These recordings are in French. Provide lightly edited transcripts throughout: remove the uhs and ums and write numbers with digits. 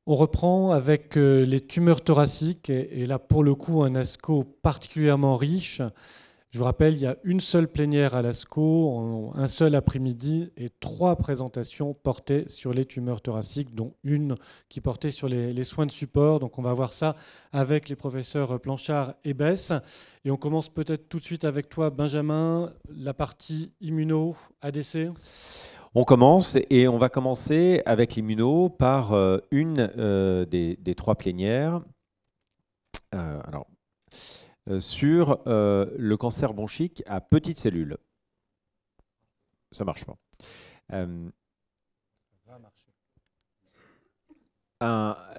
On reprend avec les tumeurs thoraciques et là pour le coup un ASCO particulièrement riche. Je vous rappelle, il y a une seule plénière à l'ASCO, un seul après-midi et 3 présentations portées sur les tumeurs thoraciques, dont une qui portait sur les soins de support. Donc on va voir ça avec les professeurs Planchard et Besse. Et on commence peut-être tout de suite avec toi, Benjamin, la partie immuno, ADC. On commence et on va commencer avec l'immuno par une des 3 plénières. Sur le cancer bronchique à petites cellules. Ça ne marche pas.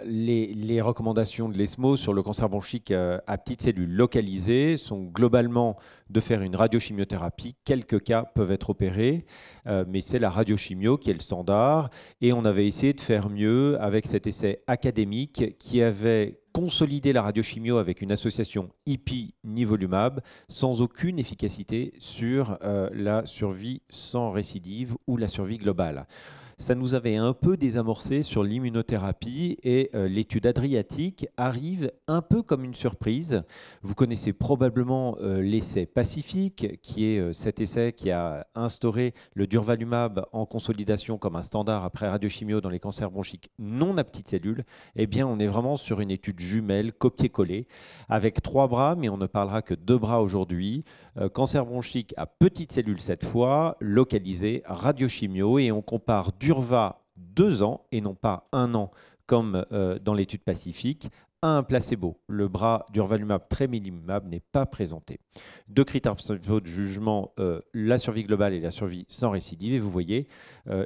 Les recommandations de l'ESMO sur le cancer bronchique à petites cellules localisées sont globalement de faire une radiochimiothérapie. Quelques cas peuvent être opérés, mais c'est la radiochimio qui est le standard. Et on avait essayé de faire mieux avec cet essai académique qui avait consolidé la radiochimio avec une association ipi-nivolumab sans aucune efficacité sur la survie sans récidive ou la survie globale. Ça nous avait un peu désamorcé sur l'immunothérapie et l'étude adriatique arrive un peu comme une surprise. Vous connaissez probablement l'essai Pacifique, qui est cet essai qui a instauré le durvalumab en consolidation comme un standard après radiochimio dans les cancers bronchiques non à petites cellules. Eh bien, on est vraiment sur une étude jumelle, copier-coller, avec 3 bras, mais on ne parlera que 2 bras aujourd'hui. Cancer bronchique à petites cellules cette fois, localisé, radiochimio, et on compare Durva 2 ans et non pas 1 an comme dans l'étude Pacifique à un placebo. Le bras durvalumab tremelimumab n'est pas présenté. 2 critères principaux de jugement, la survie globale et la survie sans récidive. Et vous voyez,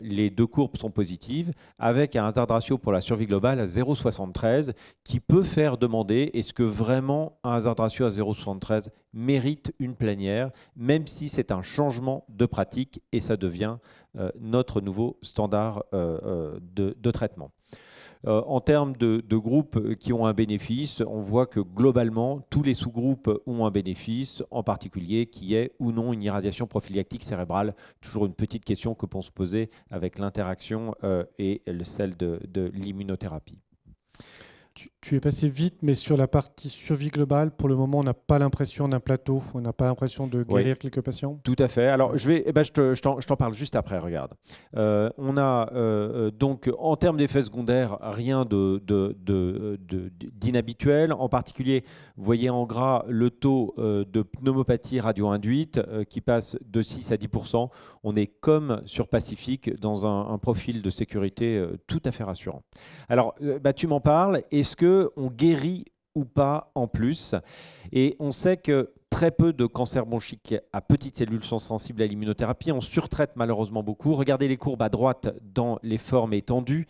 les 2 courbes sont positives avec un hazard ratio pour la survie globale à 0,73 qui peut faire demander est-ce que vraiment un hazard ratio à 0,73 mérite une plénière, même si c'est un changement de pratique et ça devient notre nouveau standard de traitement. En termes de groupes qui ont un bénéfice, on voit que globalement, tous les sous-groupes ont un bénéfice, en particulier qui est ou non une irradiation prophylactique cérébrale. Toujours une petite question que peut se poser avec l'interaction et celle de l'immunothérapie. Tu es passé vite, mais sur la partie survie globale, pour le moment, on n'a pas l'impression d'un plateau, on n'a pas l'impression de guérir quelques patients. Tout à fait. Alors, je t'en parle juste après, regarde. On a donc, en termes d'effets secondaires, rien d'inhabituel. En particulier, vous voyez en gras le taux de pneumopathie radio-induite qui passe de 6 à 10%. On est comme sur Pacifique dans un profil de sécurité tout à fait rassurant. Alors, tu m'en parles. Est-ce qu'on guérit ou pas en plus? Et on sait que très peu de cancers bronchiques à petites cellules sont sensibles à l'immunothérapie. On surtraite malheureusement beaucoup. Regardez les courbes à droite dans les formes étendues.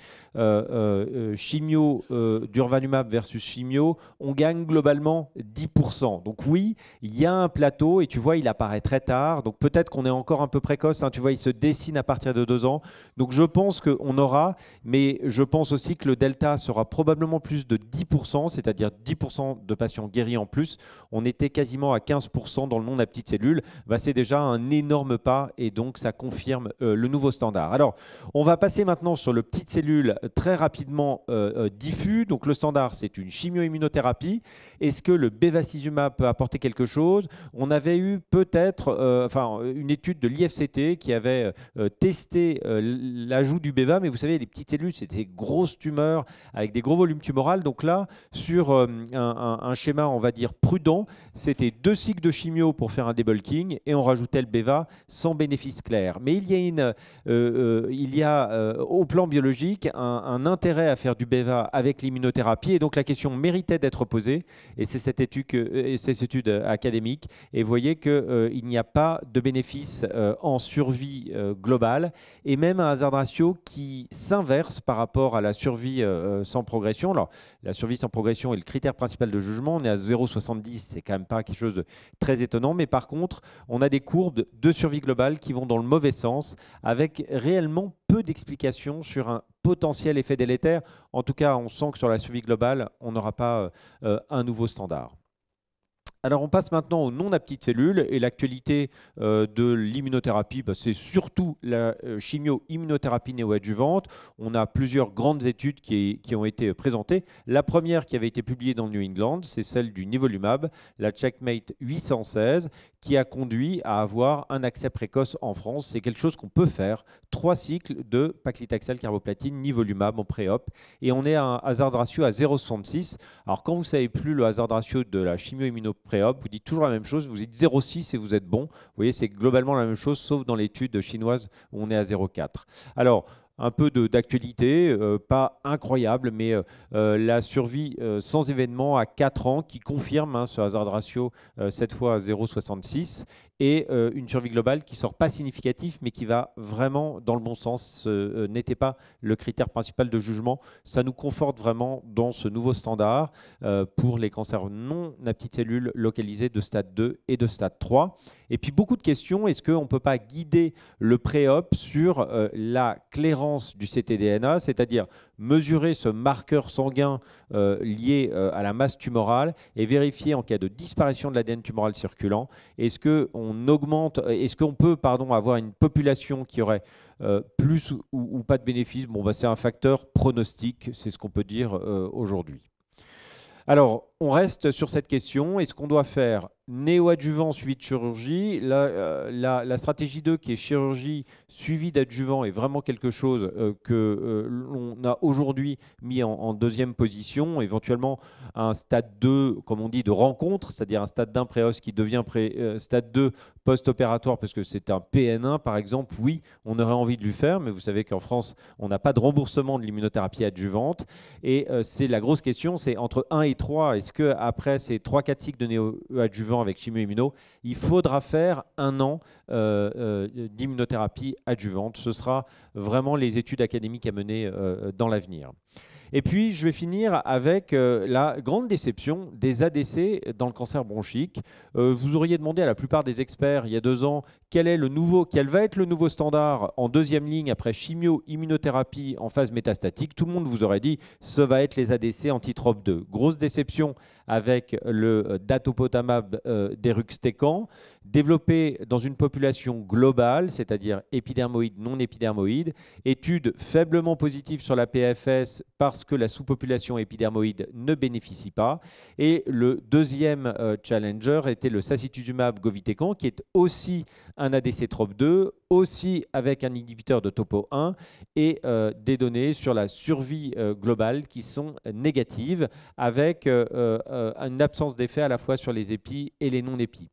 Chimio, durvalumab versus chimio, on gagne globalement 10%. Donc oui, il y a un plateau et tu vois, il apparaît très tard. Donc peut-être qu'on est encore un peu précoce. Hein. Tu vois, il se dessine à partir de 2 ans. Donc je pense qu'on aura, mais je pense aussi que le delta sera probablement plus de 10%, c'est-à-dire 10% de patients guéris en plus. On était quasiment à 15% dans le monde à petites cellules, c'est déjà un énorme pas et donc ça confirme le nouveau standard. Alors, on va passer maintenant sur le petite cellule très rapidement diffus. Donc, le standard, c'est une chimio-immunothérapie. Est-ce que le bevacizumab peut apporter quelque chose? On avait eu peut-être une étude de l'IFCT qui avait testé l'ajout du beva, mais vous savez, les petites cellules, c'était des grosses tumeurs avec des gros volumes tumorales. Donc là, sur un schéma, on va dire, prudent, c'était 2 cycles de chimio pour faire un debulking et on rajoutait le beva sans bénéfice clair. Mais il y a au plan biologique un intérêt à faire du beva avec l'immunothérapie et donc la question méritait d'être posée et c'est cette étude académique et vous voyez qu'il n'y a pas de bénéfice en survie globale et même un hazard ratio qui s'inverse par rapport à la survie sans progression. Alors, la survie sans progression est le critère principal de jugement, on est à 0,70, c'est quand même pas quelque chose de très étonnant, mais par contre, on a des courbes de survie globale qui vont dans le mauvais sens, avec réellement peu d'explications sur un potentiel effet délétère. En tout cas, on sent que sur la survie globale, on n'aura pas un nouveau standard. Alors, on passe maintenant aux non-aptites cellules et l'actualité de l'immunothérapie, c'est surtout la chimio-immunothérapie néoadjuvante. On a plusieurs grandes études qui ont été présentées. La première qui avait été publiée dans le New England, c'est celle du nivolumab, la Checkmate 816, qui a conduit à avoir un accès précoce en France. C'est quelque chose qu'on peut faire. 3 cycles de paclitaxel carboplatine, nivolumab en pré-op. Et on est à un hazard ratio à 0,66. Alors, quand vous ne savez plus le hazard ratio de la chimio-immuno-pré-op, vous dites toujours la même chose. Vous dites 0,6 et vous êtes bon. Vous voyez, c'est globalement la même chose, sauf dans l'étude chinoise où on est à 0,4. Alors, un peu d'actualité, pas incroyable, mais la survie sans événement à 4 ans qui confirme ce hazard ratio cette fois à 0,66 et une survie globale qui ne sort pas significatif, mais qui va vraiment dans le bon sens. Ce n'était pas le critère principal de jugement. Ça nous conforte vraiment dans ce nouveau standard pour les cancers non à petites cellules localisés de stade 2 et de stade 3. Et puis beaucoup de questions. Est-ce qu'on ne peut pas guider le pré-op sur la clairance du ctDNA, c'est-à-dire mesurer ce marqueur sanguin lié à la masse tumorale et vérifier en cas de disparition de l'ADN tumoral circulant, est-ce qu'on peut avoir une population qui aurait plus ou pas de bénéfices. C'est un facteur pronostique, c'est ce qu'on peut dire aujourd'hui. Alors, on reste sur cette question. Est-ce qu'on doit faire néoadjuvant suivi de chirurgie? La stratégie 2 qui est chirurgie suivie d'adjuvant est vraiment quelque chose que l'on a aujourd'hui mis en deuxième position. Éventuellement, un stade 2, comme on dit, de rencontre, c'est-à-dire un stade 1 préos qui devient stade 2 post-opératoire parce que c'est un PN1 par exemple. Oui, on aurait envie de lui faire, mais vous savez qu'en France, on n'a pas de remboursement de l'immunothérapie adjuvante. Et c'est la grosse question, c'est entre 1 et 3. Est-ce qu'après ces 3-4 cycles de néoadjuvant avec chimio-immuno, il faudra faire 1 an d'immunothérapie adjuvante? Ce sera vraiment les études académiques à mener dans l'avenir. Et puis, je vais finir avec la grande déception des ADC dans le cancer bronchique. Vous auriez demandé à la plupart des experts il y a 2 ans quel va être le nouveau standard en deuxième ligne après chimio-immunothérapie en phase métastatique. Tout le monde vous aurait dit ce va être les ADC anti-TROP2. Grosse déception avec le datopotamab deruxtecan, développé dans une population globale, c'est-à-dire épidermoïde, non épidermoïde, étude faiblement positive sur la PFS parce que la sous-population épidermoïde ne bénéficie pas. Et le deuxième challenger était le sacituzumab govitecan, qui est aussi un ADC TROP2, aussi avec un inhibiteur de topo 1 et des données sur la survie globale qui sont négatives avec une absence d'effet à la fois sur les épis et les non-épis.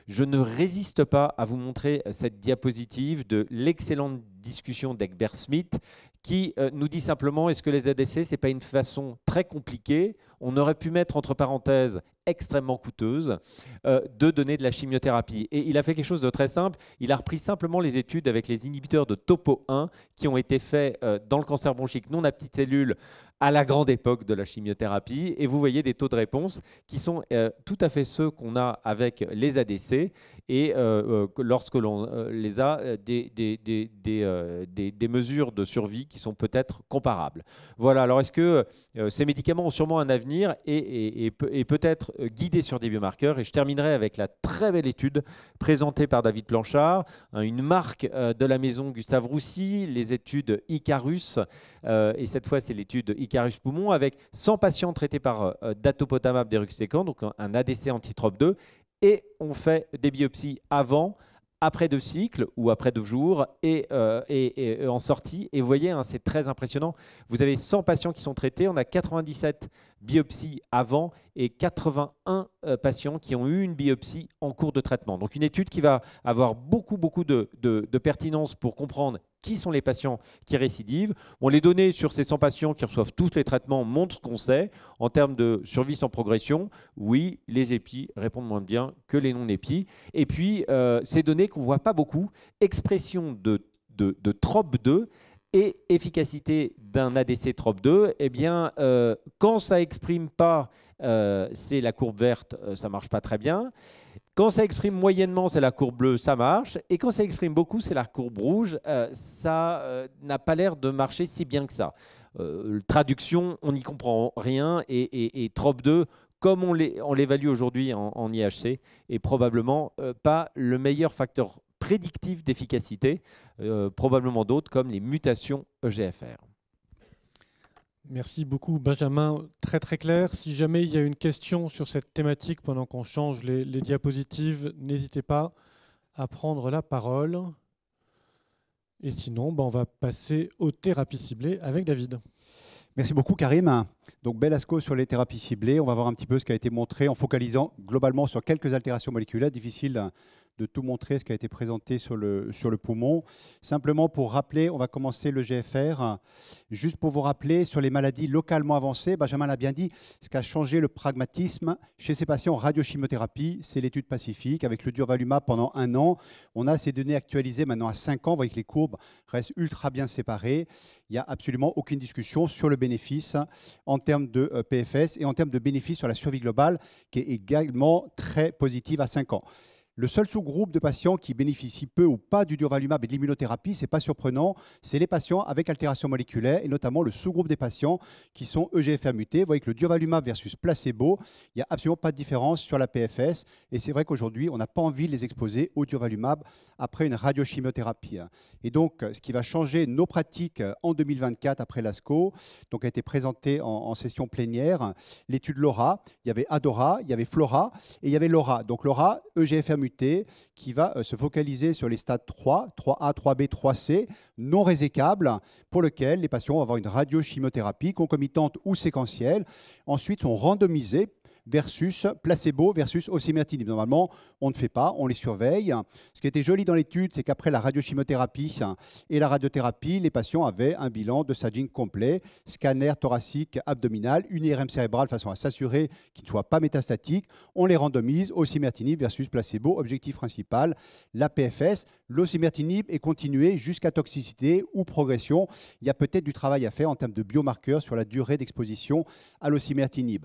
Je ne résiste pas à vous montrer cette diapositive de l'excellente discussion d'Egbert-Smith qui nous dit simplement est-ce que les ADC, ce n'est pas une façon très compliquée, on aurait pu mettre entre parenthèses extrêmement coûteuse, de donner de la chimiothérapie. Et il a fait quelque chose de très simple, il a repris simplement les études avec les inhibiteurs de topo 1 qui ont été faits dans le cancer bronchique non à petites cellules à la grande époque de la chimiothérapie, et vous voyez des taux de réponse qui sont tout à fait ceux qu'on a avec les ADC, et lorsque l'on les a, des mesures de survie qui sont peut-être comparables. Voilà, alors est-ce que ces médicaments ont sûrement un avenir et peut-être guidés sur des biomarqueurs? Et je terminerai avec la très belle étude présentée par David Blanchard, une marque de la maison Gustave Roussy, les études Icarus, et cette fois c'est l'étude Icarus Poumon, avec 100 patients traités par datopotamab deruxtecan, donc un ADC anti-TROP2, et on fait des biopsies avant, après 2 cycles ou après 2 jours et en sortie. Et vous voyez, c'est très impressionnant. Vous avez 100 patients qui sont traités. On a 97 biopsies avant et 81 patients qui ont eu une biopsie en cours de traitement. Donc une étude qui va avoir beaucoup de pertinence pour comprendre qui sont les patients qui récidivent. Bon, les données sur ces 100 patients qui reçoivent tous les traitements montrent ce qu'on sait. En termes de survie sans progression, oui, les épis répondent moins bien que les non-épis. Et puis, ces données qu'on ne voit pas beaucoup, expression de TROP2 et efficacité d'un ADC TROP2, eh bien, quand ça n'exprime pas, c'est la courbe verte, ça ne marche pas très bien. Quand ça exprime moyennement, c'est la courbe bleue, ça marche. Et quand ça exprime beaucoup, c'est la courbe rouge. Ça n'a pas l'air de marcher si bien que ça. Traduction, on n'y comprend rien. Et TROP2 comme on l'évalue aujourd'hui en IHC, est probablement pas le meilleur facteur prédictif d'efficacité, probablement d'autres comme les mutations EGFR. Merci beaucoup Benjamin, très très clair. Si jamais il y a une question sur cette thématique pendant qu'on change les diapositives, n'hésitez pas à prendre la parole. Et sinon, on va passer aux thérapies ciblées avec David. Merci beaucoup Karim. Donc bel ASCO sur les thérapies ciblées. On va voir un petit peu ce qui a été montré en focalisant globalement sur quelques altérations moléculaires. Difficile de tout montrer ce qui a été présenté sur le poumon. Simplement pour rappeler, on va commencer le GFR. Juste pour vous rappeler, sur les maladies localement avancées, Benjamin l'a bien dit, ce qui a changé le pragmatisme chez ces patients en radiochimiothérapie, c'est l'étude Pacifique avec le durvalumab pendant 1 an. On a ces données actualisées maintenant à 5 ans. Vous voyez que les courbes restent ultra bien séparées. Il n'y a absolument aucune discussion sur le bénéfice en termes de PFS et en termes de bénéfice sur la survie globale qui est également très positive à 5 ans. Le seul sous-groupe de patients qui bénéficient peu ou pas du durvalumab et de l'immunothérapie, ce n'est pas surprenant, c'est les patients avec altération moléculaire et notamment le sous-groupe des patients qui sont EGFR mutés. Vous voyez que le durvalumab versus placebo, il n'y a absolument pas de différence sur la PFS. Et c'est vrai qu'aujourd'hui, on n'a pas envie de les exposer au durvalumab après une radiochimiothérapie. Et donc, ce qui va changer nos pratiques en 2024 après l'ASCO, donc a été présenté en session plénière, l'étude LAURA, il y avait ADORA, il y avait FLORA et il y avait LAURA. Donc LAURA, EGFR muté, qui va se focaliser sur les stades 3, 3A, 3B, 3C, non résécables, pour lequel les patients vont avoir une radiochimiothérapie concomitante ou séquentielle. Ensuite, sont randomisés versus placebo versus osimertinib. Normalement, on ne fait pas, on les surveille. Ce qui était joli dans l'étude, c'est qu'après la radiochimiothérapie et la radiothérapie, les patients avaient un bilan de staging complet, scanner thoracique abdominal, une IRM cérébrale de façon à s'assurer qu'ils ne soient pas métastatique. On les randomise, osimertinib versus placebo, objectif principal, la PFS. L'osimertinib est continué jusqu'à toxicité ou progression. Il y a peut-être du travail à faire en termes de biomarqueurs sur la durée d'exposition à l'osimertinib.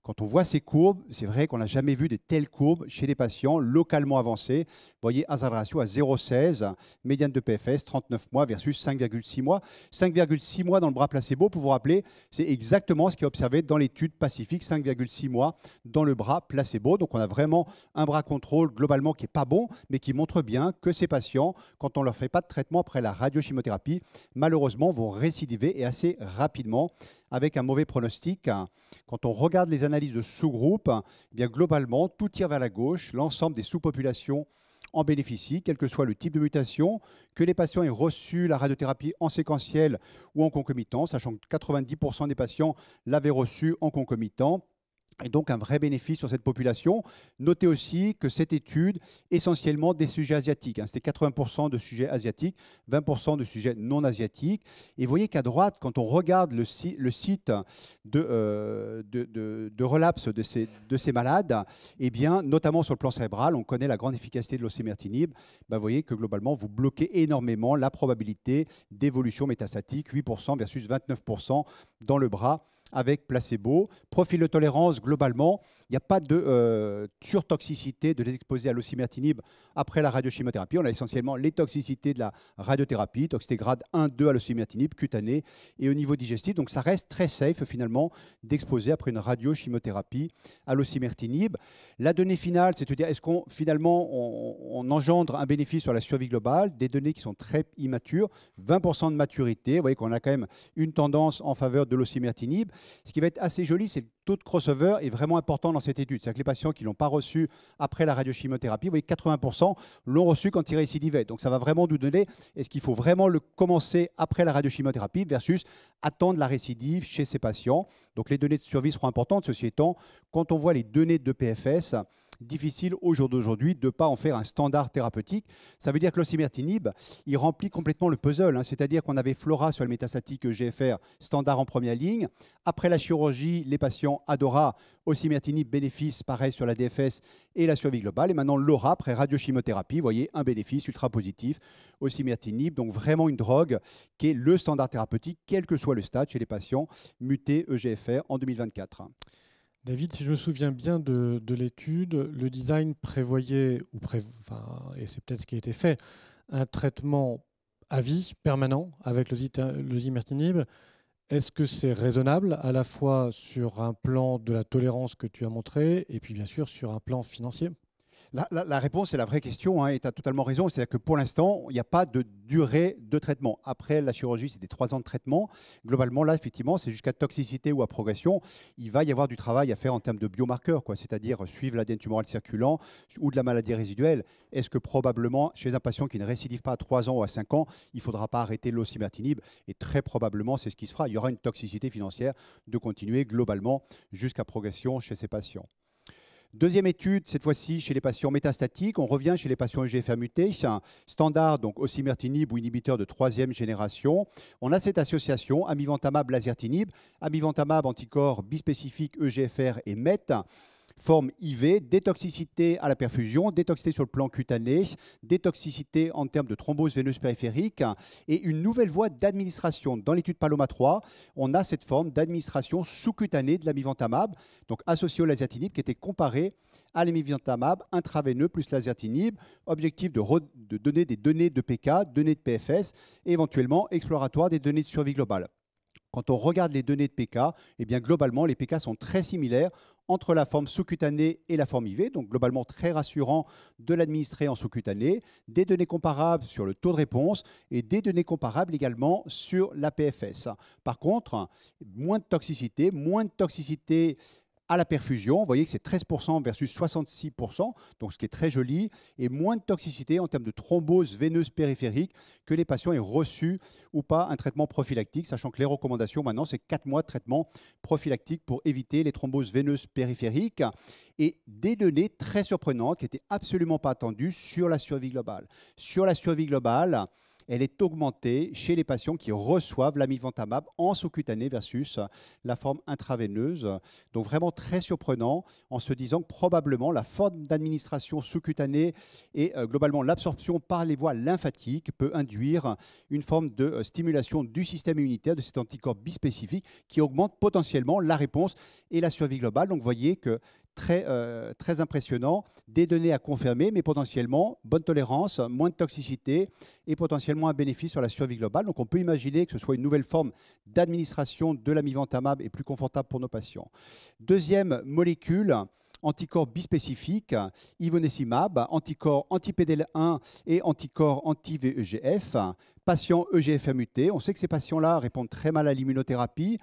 Quand on voit ces courbes, c'est vrai qu'on n'a jamais vu de telles courbes chez les patients localement avancés. Vous voyez, hazard ratio à 0,16, médiane de PFS, 39 mois versus 5,6 mois. 5,6 mois dans le bras placebo, pour vous rappeler, c'est exactement ce qui est observé dans l'étude Pacifique, 5,6 mois dans le bras placebo. Donc on a vraiment un bras contrôle globalement qui n'est pas bon, mais qui montre bien que ces patients, quand on ne leur fait pas de traitement après la radiochimiothérapie, malheureusement vont récidiver et assez rapidement, avec un mauvais pronostic. Quand on regarde les analyses de sous-groupes, eh bien globalement, tout tire vers la gauche. L'ensemble des sous-populations en bénéficient, quel que soit le type de mutation, que les patients aient reçu la radiothérapie en séquentiel ou en concomitant, sachant que 90% des patients l'avaient reçu en concomitant. Et donc un vrai bénéfice sur cette population. Notez aussi que cette étude, essentiellement des sujets asiatiques, c'était 80% de sujets asiatiques, 20% de sujets non asiatiques. Et vous voyez qu'à droite, quand on regarde le site de relapse de ces malades, eh bien, notamment sur le plan cérébral, on connaît la grande efficacité de l'osimertinib. Vous voyez que globalement, vous bloquez énormément la probabilité d'évolution métastatique, 8% versus 29% dans le bras avec placebo. Profil de tolérance, globalement, il n'y a pas de surtoxicité de l'exposer à l'osimertinib après la radiochimiothérapie. On a essentiellement les toxicités de la radiothérapie, toxicité grade 1-2 à l'osimertinib, cutanée et au niveau digestif. Donc ça reste très safe finalement d'exposer après une radiochimiothérapie à l'osimertinib. La donnée finale, c'est de dire est-ce qu'on finalement on engendre un bénéfice sur la survie globale, des données qui sont très immatures, 20% de maturité. Vous voyez qu'on a quand même une tendance en faveur de l'osimertinib. Ce qui va être assez joli, c'est le taux de crossover est vraiment important dans cette étude. C'est-à-dire que les patients qui ne l'ont pas reçu après la radiochimiothérapie, vous voyez 80% l'ont reçu quand ils récidivaient. Donc ça va vraiment nous donner, est-ce qu'il faut vraiment le commencer après la radiochimiothérapie versus attendre la récidive chez ces patients. Donc les données de survie seront importantes. Ceci étant, quand on voit les données de PFS, difficile au jour d'aujourd'hui de ne pas en faire un standard thérapeutique. Ça veut dire que l'osimertinib, il remplit complètement le puzzle. C'est-à-dire qu'on avait FLORA sur le métastatique EGFR standard en première ligne. Après la chirurgie, les patients ADORA, osimertinib, bénéfice, pareil sur la DFS et la survie globale. Et maintenant, LAURA, après radiochimiothérapie, vous voyez, un bénéfice ultra positif, osimertinib. Donc vraiment une drogue qui est le standard thérapeutique, quel que soit le stade chez les patients mutés EGFR en 2024. David, si je me souviens bien de l'étude, le design prévoyait, et c'est peut-être ce qui a été fait, un traitement à vie permanent avec l'osimertinib Est-ce que c'est raisonnable à la fois sur un plan de la tolérance que tu as montré et puis bien sûr sur un plan financier? La réponse est la vraie question, hein, et tu as totalement raison. C'est-à-dire que pour l'instant, il n'y a pas de durée de traitement. Après la chirurgie, c'était 3 ans de traitement. Globalement, là, effectivement, c'est jusqu'à toxicité ou à progression. Il va y avoir du travail à faire en termes de biomarqueurs, quoi, c'est-à-dire suivre l'ADN tumoral circulant ou de la maladie résiduelle. Est-ce que probablement, chez un patient qui ne récidive pas à 3 ans ou à 5 ans, il ne faudra pas arrêter l'osimertinib? Et très probablement, c'est ce qui se fera. Il y aura une toxicité financière de continuer globalement jusqu'à progression chez ces patients. Deuxième étude, cette fois-ci chez les patients métastatiques. On revient chez les patients EGFR mutés, standard, donc osimertinib ou inhibiteur de 3e génération. On a cette association amivantamab lazertinib, amivantamab anticorps bispécifique EGFR et MET, forme IV, détoxicité à la perfusion, détoxicité sur le plan cutané, détoxicité en termes de thrombose veineuse périphérique et une nouvelle voie d'administration. Dans l'étude Paloma 3, on a cette forme d'administration sous-cutanée de l'amivantamab, donc associée au lazertinib, qui était comparée à l'amivantamab intraveineux plus lazertinib. Objectif de donner des données de PK, données de PFS et éventuellement exploratoire des données de survie globale. Quand on regarde les données de PK, eh bien globalement, les PK sont très similaires entre la forme sous-cutanée et la forme IV, donc globalement très rassurant de l'administrer en sous-cutané, des données comparables sur le taux de réponse et des données comparables également sur la PFS. Par contre, moins de toxicité à la perfusion. Vous voyez que c'est 13% versus 66%, donc ce qui est très joli, et moins de toxicité en termes de thrombose veineuse périphérique que les patients aient reçu ou pas un traitement prophylactique, sachant que les recommandations maintenant, c'est 4 mois de traitement prophylactique pour éviter les thromboses veineuses périphériques, et des données très surprenantes qui n'étaient absolument pas attendues sur la survie globale. Sur la survie globale, elle est augmentée chez les patients qui reçoivent l'amivantamab en sous-cutané versus la forme intraveineuse. Donc vraiment très surprenant en se disant que probablement la forme d'administration sous-cutanée et globalement l'absorption par les voies lymphatiques peut induire une forme de stimulation du système immunitaire de cet anticorps bispécifique qui augmente potentiellement la réponse et la survie globale. Donc vous voyez que très impressionnant, des données à confirmer, mais potentiellement bonne tolérance, moins de toxicité et potentiellement un bénéfice sur la survie globale. Donc on peut imaginer que ce soit une nouvelle forme d'administration de l'amivantamab et plus confortable pour nos patients. Deuxième molécule, anticorps bispécifique, ivonescimab, anticorps anti-PDL1 et anticorps anti-VEGF, patients EGFR mutés. On sait que ces patients-là répondent très mal à l'immunothérapie,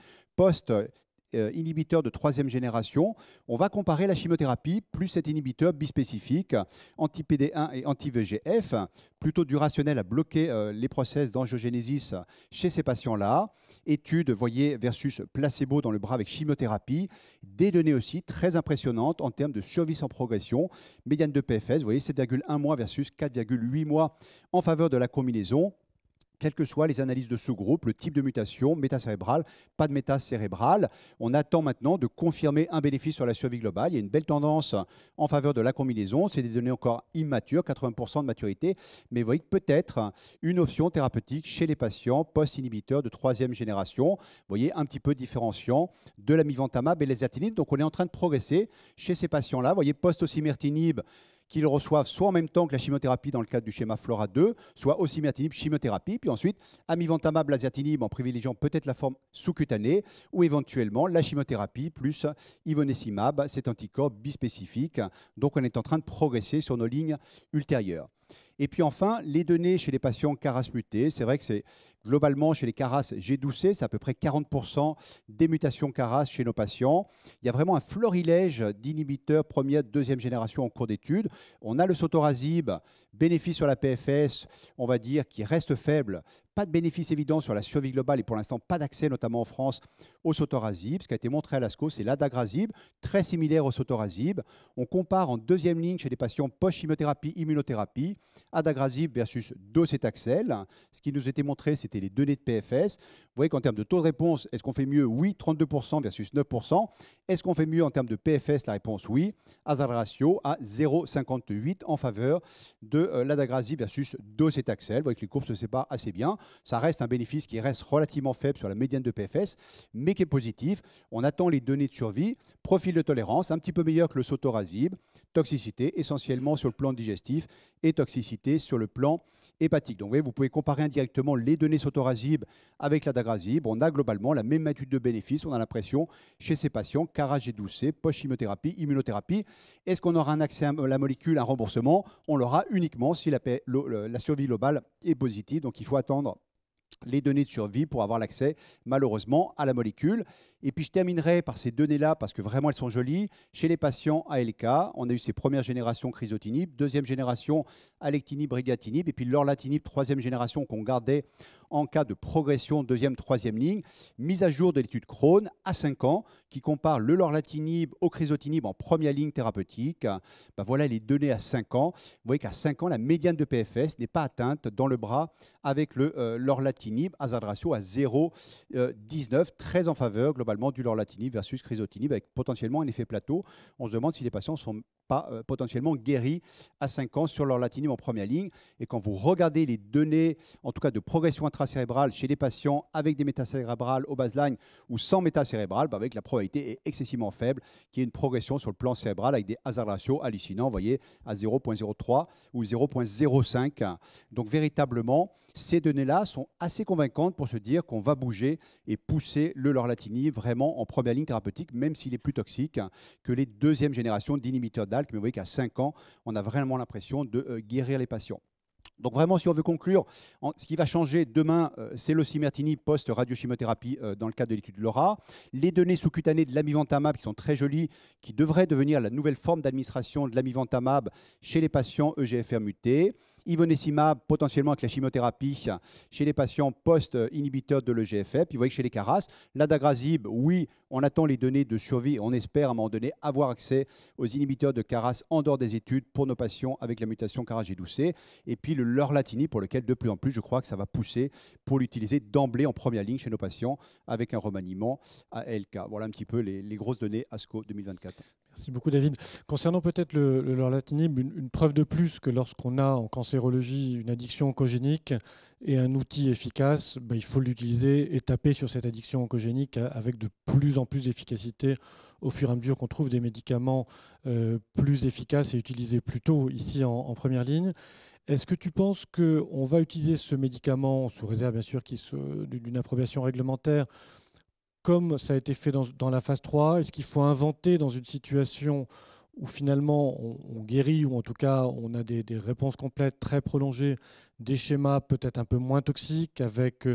inhibiteur de 3e génération. On va comparer la chimiothérapie plus cet inhibiteur bispécifique anti-PD1 et anti-VEGF, plutôt du rationnel à bloquer les process d'angiogénésis chez ces patients-là. Étude, voyez, versus placebo dans le bras avec chimiothérapie. Des données aussi très impressionnantes en termes de survie sans progression. Médiane de PFS, vous voyez, 7,1 mois versus 4,8 mois en faveur de la combinaison. Quelles que soient les analyses de sous-groupe, le type de mutation, métacérébrale, pas de métacérébrale. On attend maintenant de confirmer un bénéfice sur la survie globale. Il y a une belle tendance en faveur de la combinaison. C'est des données encore immatures, 80% de maturité, mais vous voyez peut-être une option thérapeutique chez les patients post-inhibiteurs de 3e génération. Vous voyez, un petit peu différenciant de l'amivantamab et lazertinib. Donc on est en train de progresser chez ces patients-là. Vous voyez, post-osimertinib, qu'ils reçoivent soit en même temps que la chimiothérapie dans le cadre du schéma FLORA 2, soit osimertinib chimiothérapie, puis ensuite amivantamab lazertinib en privilégiant peut-être la forme sous-cutanée, ou éventuellement la chimiothérapie plus ivonescimab, cet anticorps bispécifique. Donc on est en train de progresser sur nos lignes ultérieures. Et puis enfin, les données chez les patients KRAS mutés, c'est vrai que c'est globalement chez les KRAS G12C, c'est à peu près 40% des mutations KRAS chez nos patients. Il y a vraiment un florilège d'inhibiteurs 1e, 2e génération en cours d'étude. On a le sotorasib, bénéfice sur la PFS, on va dire, qui reste faible. Pas de bénéfice évident sur la survie globale et pour l'instant pas d'accès, notamment en France, au sotorasib. Ce qui a été montré à l'ASCO, c'est l'adagrasib, très similaire au sotorasib. On compare en 2e ligne chez les patients post-chimiothérapie, immunothérapie, adagrasib versus docetaxel. Ce qui nous était montré, c'était les données de PFS. Vous voyez qu'en termes de taux de réponse, est-ce qu'on fait mieux? Oui, 32% versus 9%. Est-ce qu'on fait mieux en termes de PFS? La réponse oui. Hazard ratio à 0,58 en faveur de l'adagrasib versus docetaxel. Vous voyez que les courbes se séparent assez bien. Ça reste un bénéfice qui reste relativement faible sur la médiane de PFS, mais qui est positif. On attend les données de survie, profil de tolérance, un petit peu meilleur que le sotorasib, toxicité essentiellement sur le plan digestif et toxicité sur le plan hépatique. Donc vous pouvez comparer indirectement les données sotorasib avec l'adagrasib. On a globalement la même magnitude de bénéfice, on a l'impression, chez ces patients, CARA G12C, post-chimiothérapie, immunothérapie. Est-ce qu'on aura un accès à la molécule, un remboursement? On l'aura uniquement si la survie globale est positive. Donc il faut attendre les données de survie pour avoir l'accès, malheureusement, à la molécule. Et puis je terminerai par ces données-là, parce que vraiment elles sont jolies. Chez les patients ALK, on a eu ces premières générations crizotinib, deuxième génération alectinib, brigatinib, et puis l'orlatinib, troisième génération qu'on gardait en cas de progression, deuxième, troisième ligne. Mise à jour de l'étude Crohn à 5 ans, qui compare le lorlatinib au crizotinib en première ligne thérapeutique. Ben voilà les données à 5 ans. Vous voyez qu'à 5 ans, la médiane de PFS n'est pas atteinte dans le bras avec le lorlatinib, hazard ratio à 0,19, très en faveur globalement du lorlatinib versus crizotinib, avec potentiellement un effet plateau. On se demande si les patients sont pas potentiellement guéris à 5 ans sur lorlatinib en première ligne. Et quand vous regardez les données, en tout cas de progression intracérébrale chez les patients avec des métacérébrales au baseline ou sans métacérébrale, ben avec la probabilité est excessivement faible qu'il y ait une progression sur le plan cérébral avec des hazard ratios hallucinants, vous voyez, à 0,03 ou 0,05. Donc véritablement, ces données-là sont assez convaincantes pour se dire qu'on va bouger et pousser le lorlatinib vraiment en première ligne thérapeutique, même s'il est plus toxique que les deuxième générations d'inhibiteurs d'ALK. Mais vous voyez qu'à 5 ans, on a vraiment l'impression de guérir les patients. Donc vraiment, si on veut conclure, ce qui va changer demain, c'est l'osimertinib post-radiochimiothérapie dans le cadre de l'étude LAURA. Les données sous-cutanées de l'amivantamab qui sont très jolies, qui devraient devenir la nouvelle forme d'administration de l'amivantamab chez les patients EGFR mutés. Ivonescimab, potentiellement avec la chimiothérapie, chez les patients post-inhibiteurs de l'EGFR. Puis vous voyez que chez les CARAS, l'adagrasib, oui, on attend les données de survie. On espère à un moment donné avoir accès aux inhibiteurs de CARAS en dehors des études pour nos patients avec la mutation CARA G12C. Et puis le lorlatinib, pour lequel de plus en plus, je crois que ça va pousser pour l'utiliser d'emblée en première ligne chez nos patients avec un remaniement à LK. Voilà un petit peu les grosses données ASCO 2024. Merci beaucoup David. Concernant peut-être le lorlatinib, une preuve de plus que lorsqu'on a en cancérologie une addiction oncogénique et un outil efficace, il faut l'utiliser et taper sur cette addiction oncogénique avec de plus en plus d'efficacité au fur et à mesure qu'on trouve des médicaments plus efficaces et utilisés plus tôt ici en première ligne. Est-ce que tu penses qu'on va utiliser ce médicament, sous réserve bien sûr d'une approbation réglementaire, comme ça a été fait dans la phase 3, est-ce qu'il faut inventer dans une situation où finalement on guérit, ou en tout cas on a des réponses complètes très prolongées, des schémas peut-être un peu moins toxiques, avec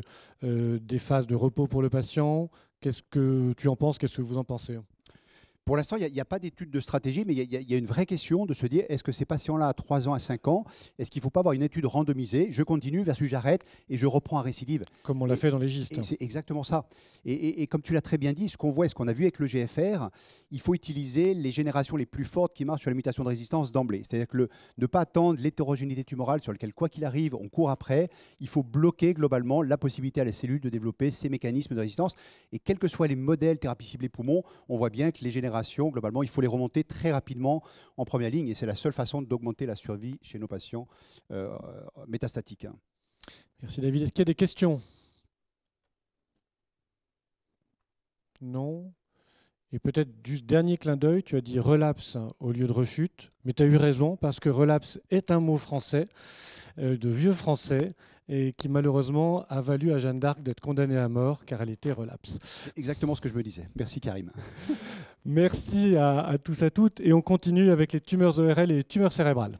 des phases de repos pour le patient? Qu'est-ce que tu en penses? Qu'est-ce que vous en pensez? Pour l'instant, il n'y a pas d'étude de stratégie, mais il y a une vraie question de se dire, est-ce que ces patients-là, à 3 ans, à 5 ans, est-ce qu'il ne faut pas avoir une étude randomisée? Je continue versus j'arrête et je reprends à récidive. Comme on l'a fait dans les GIST. C'est exactement ça. Et comme tu l'as très bien dit, ce qu'on voit et ce qu'on a vu avec le GFR, il faut utiliser les générations les plus fortes qui marchent sur les mutations de résistance d'emblée. C'est-à-dire que ne pas attendre l'hétérogénéité tumorale sur laquelle, quoi qu'il arrive, on court après. Il faut bloquer globalement la possibilité à la cellule de développer ces mécanismes de résistance. Et quels que soient les modèles thérapie ciblée poumon, on voit bien que les générations, globalement, il faut les remonter très rapidement en première ligne. Et c'est la seule façon d'augmenter la survie chez nos patients métastatiques. Merci David. Est-ce qu'il y a des questions? Non. Et peut-être juste dernier clin d'œil, tu as dit relapse au lieu de rechute, mais tu as eu raison parce que relapse est un mot français, de vieux français, et qui malheureusement a valu à Jeanne d'Arc d'être condamnée à mort car elle était relapse. C'est exactement ce que je me disais. Merci Karim. Merci à tous, à toutes, et on continue avec les tumeurs ORL et les tumeurs cérébrales.